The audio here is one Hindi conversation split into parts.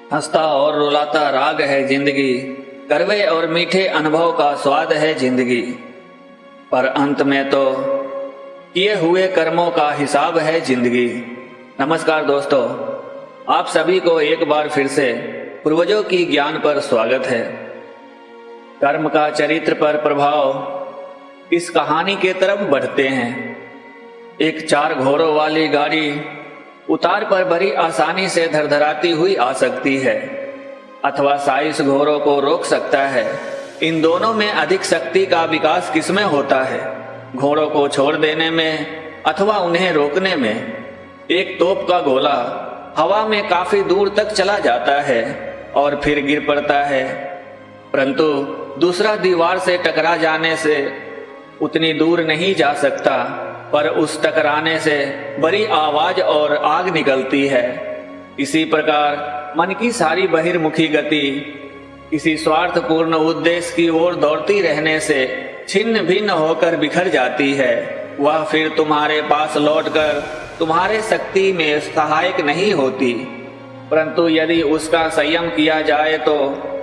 हंसता और रुलाता राग है जिंदगी, कड़वे और मीठे अनुभव का स्वाद है जिंदगी। पर अंत में तो किए हुए कर्मों का हिसाब है जिंदगी। नमस्कार दोस्तों, आप सभी को एक बार फिर से पूर्वजों की ज्ञान पर स्वागत है। कर्म का चरित्र पर प्रभाव इस कहानी के तरफ बढ़ते हैं। एक 4 घोड़ों वाली गाड़ी उतार पर बड़ी आसानी से धड़धड़ाती हुई आ सकती है, अथवा 22 घोड़ों को रोक सकता है। इन दोनों में अधिक शक्ति का विकास किसमें होता है, घोड़ों को छोड़ देने में अथवा उन्हें रोकने में? एक तोप का गोला हवा में काफी दूर तक चला जाता है और फिर गिर पड़ता है, परंतु दूसरा दीवार से टकरा जाने से उतनी दूर नहीं जा सकता, पर उस टकराने से बड़ी आवाज और आग निकलती है। इसी प्रकार मन की सारी बहिर्मुखी गति किसी स्वार्थपूर्ण उद्देश्य की ओर दौड़ती रहने से छिन्न भिन्न होकर बिखर जाती है। वह फिर तुम्हारे पास लौटकर तुम्हारे शक्ति में सहायक नहीं होती, परंतु यदि उसका संयम किया जाए तो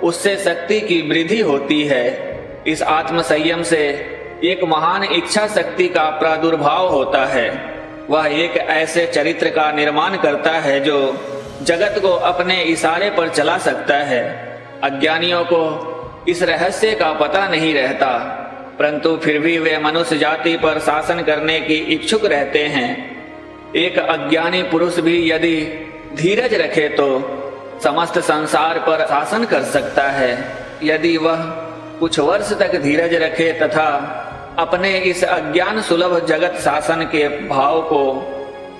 उससे शक्ति की वृद्धि होती है। इस आत्म संयम से एक महान इच्छा शक्ति का प्रादुर्भाव होता है। वह एक ऐसे चरित्र का निर्माण करता है जो जगत को अपने इशारे पर चला सकता है। अज्ञानियों को इस रहस्य का पता नहीं रहता, परंतु फिर भी वे मनुष्य जाति पर शासन करने की इच्छुक रहते हैं। एक अज्ञानी पुरुष भी यदि धीरज रखे तो समस्त संसार पर शासन कर सकता है। यदि वह कुछ वर्ष तक धीरज रखे तथा अपने इस अज्ञान सुलभ जगत शासन के भाव को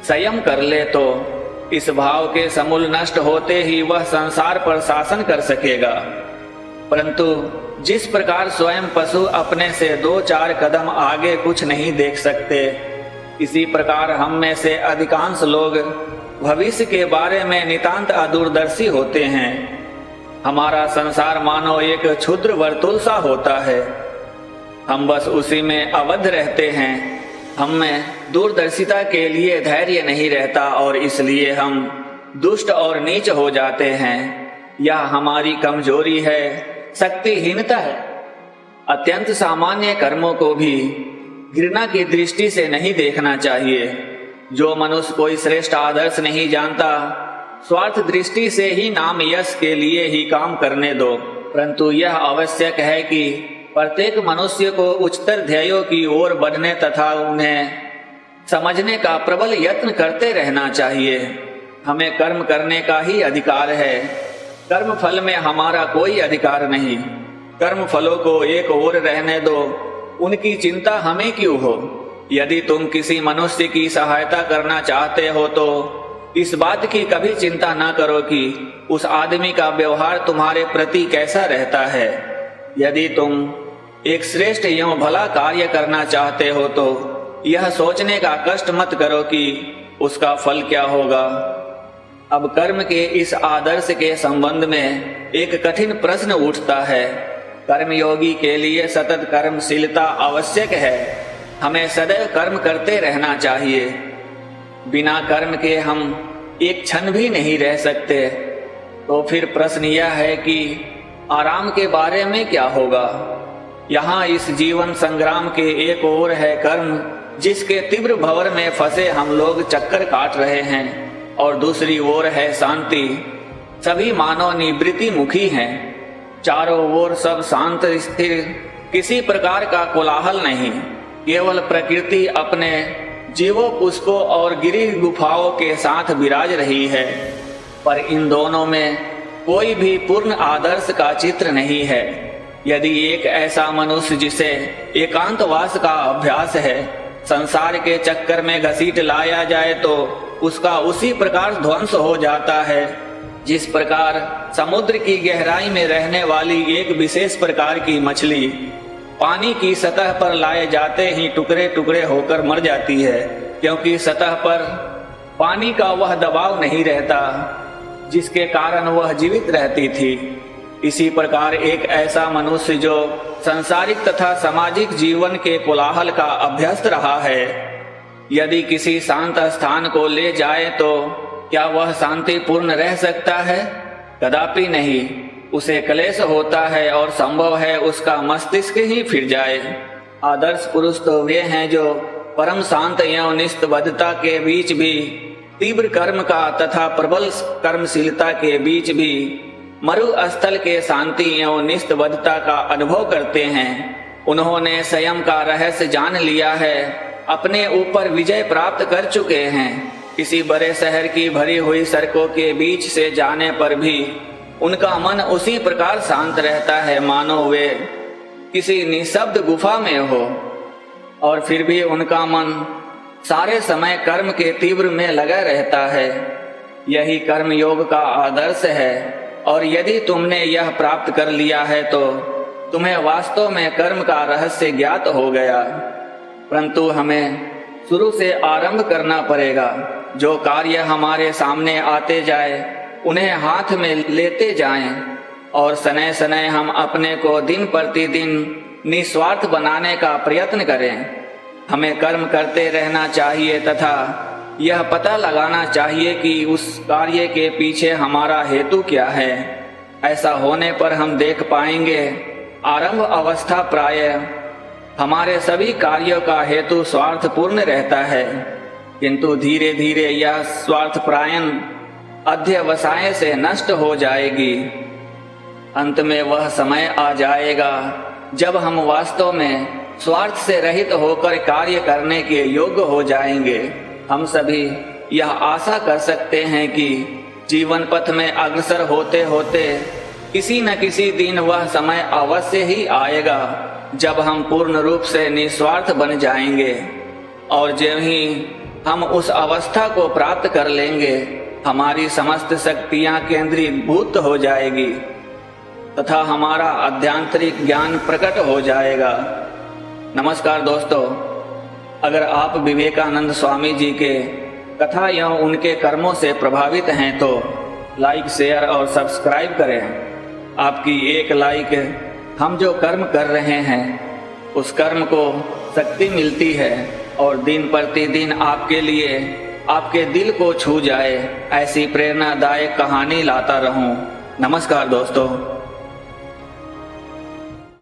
संयम कर ले तो इस भाव के समूल नष्ट होते ही वह संसार पर शासन कर सकेगा। परंतु जिस प्रकार स्वयं पशु अपने से 2-4 कदम आगे कुछ नहीं देख सकते, इसी प्रकार हम में से अधिकांश लोग भविष्य के बारे में नितांत अदूरदर्शी होते हैं। हमारा संसार मानो एक क्षुद्र वर्तुल सा होता है, हम बस उसी में अवध रहते हैं। हम में दूरदर्शिता के लिए धैर्य नहीं रहता और इसलिए हम दुष्ट और नीच हो जाते हैं। यह हमारी कमजोरी है, शक्तिहीनता है। अत्यंत सामान्य कर्मों को भी घृणा की दृष्टि से नहीं देखना चाहिए। जो मनुष्य कोई श्रेष्ठ आदर्श नहीं जानता, स्वार्थ दृष्टि से ही नाम यश के लिए ही काम करने दो, परंतु यह आवश्यक है कि प्रत्येक मनुष्य को उच्चतर ध्येयों की ओर बढ़ने तथा उन्हें समझने का प्रबल यत्न करते रहना चाहिए। हमें कर्म करने का ही अधिकार है, कर्म फल में हमारा कोई अधिकार नहीं। कर्म फलों को एक ओर रहने दो, उनकी चिंता हमें क्यों हो। यदि तुम किसी मनुष्य की सहायता करना चाहते हो तो इस बात की कभी चिंता न करो कि उस आदमी का व्यवहार तुम्हारे प्रति कैसा रहता है। यदि तुम एक श्रेष्ठ एवं भला कार्य करना चाहते हो तो यह सोचने का कष्ट मत करो कि उसका फल क्या होगा। अब कर्म के इस आदर्श के संबंध में एक कठिन प्रश्न उठता है। कर्मयोगी के लिए सतत कर्मशीलता आवश्यक है। हमें सदैव कर्म करते रहना चाहिए। बिना कर्म के हम एक क्षण भी नहीं रह सकते। तो फिर प्रश्न यह है कि आराम के बारे में क्या होगा। यहाँ इस जीवन संग्राम के एक ओर है कर्म, जिसके तीव्र भंवर में फंसे हम लोग चक्कर काट रहे हैं, और दूसरी ओर है शांति। सभी मानव निवृत्ति मुखी हैं। चारों ओर सब शांत स्थिर, किसी प्रकार का कोलाहल नहीं। केवल प्रकृति अपने जीवों पुष्पों और गिरी गुफाओं के साथ विराज रही है, पर इन दोनों में कोई भी पूर्ण आदर्श का चित्र नहीं है। यदि एक ऐसा मनुष्य जिसे एकांतवास का अभ्यास है संसार के चक्कर में घसीट लाया जाए तो उसका उसी प्रकार ध्वंस हो जाता है जिस प्रकार समुद्र की गहराई में रहने वाली एक विशेष प्रकार की मछली पानी की सतह पर लाए जाते ही टुकड़े टुकड़े होकर मर जाती है, क्योंकि सतह पर पानी का वह दबाव नहीं रहता जिसके कारण वह जीवित रहती थी। इसी प्रकार एक ऐसा मनुष्य जो सांसारिक तथा सामाजिक जीवन के कोलाहल का अभ्यस्त रहा है, यदि किसी शांत स्थान को ले जाए तो क्या वह शांतिपूर्ण रह सकता है? कदापि नहीं। उसे क्लेश होता है और संभव है उसका मस्तिष्क ही फिर जाए। आदर्श पुरुष तो वे हैं जो परम शांत एवं निस्तबद्धता के बीच भी, तीव्र कर्म का तथा प्रबल कर्मशीलता के बीच भी मरुस्थल के शांति एवं निस्तबद्धता का अनुभव करते हैं। उन्होंने स्वयं का रहस्य जान लिया है, अपने ऊपर विजय प्राप्त कर चुके हैं। किसी बड़े शहर की भरी हुई सड़कों के बीच से जाने पर भी उनका मन उसी प्रकार शांत रहता है मानो वे किसी निशब्द गुफा में हो। और फिर भी उनका मन सारे समय कर्म के तीव्र में लगा रहता है। यही कर्म योग का आदर्श है। और यदि तुमने यह प्राप्त कर लिया है तो तुम्हें वास्तव में कर्म का रहस्य ज्ञात हो गया। परंतु हमें शुरू से आरंभ करना पड़ेगा। जो कार्य हमारे सामने आते जाए उन्हें हाथ में लेते जाएं और सनय सनय हम अपने को दिन प्रतिदिन निस्वार्थ बनाने का प्रयत्न करें। हमें कर्म करते रहना चाहिए तथा यह पता लगाना चाहिए कि उस कार्य के पीछे हमारा हेतु क्या है। ऐसा होने पर हम देख पाएंगे आरंभ अवस्था प्रायः हमारे सभी कार्यों का हेतु स्वार्थपूर्ण रहता है, किंतु धीरे धीरे यह स्वार्थपरायण अध्यवसाय से नष्ट हो जाएगी। अंत में वह समय आ जाएगा जब हम वास्तव में स्वार्थ से रहित होकर कार्य करने के योग्य हो जाएंगे। हम सभी यह आशा कर सकते हैं कि जीवन पथ में अग्रसर होते होते किसी न किसी दिन वह समय अवश्य ही आएगा जब हम पूर्ण रूप से निस्वार्थ बन जाएंगे। और जब ही हम उस अवस्था को प्राप्त कर लेंगे हमारी समस्त शक्तियां केंद्रीभूत हो जाएगी तथा हमारा आध्यात्मिक ज्ञान प्रकट हो जाएगा। नमस्कार दोस्तों, अगर आप विवेकानंद स्वामी जी के कथा एवं उनके कर्मों से प्रभावित हैं तो लाइक, शेयर और सब्सक्राइब करें। आपकी एक लाइक हम जो कर्म कर रहे हैं उस कर्म को शक्ति मिलती है और दिन प्रतिदिन आपके लिए आपके दिल को छू जाए ऐसी प्रेरणादायक कहानी लाता रहूं। नमस्कार दोस्तों।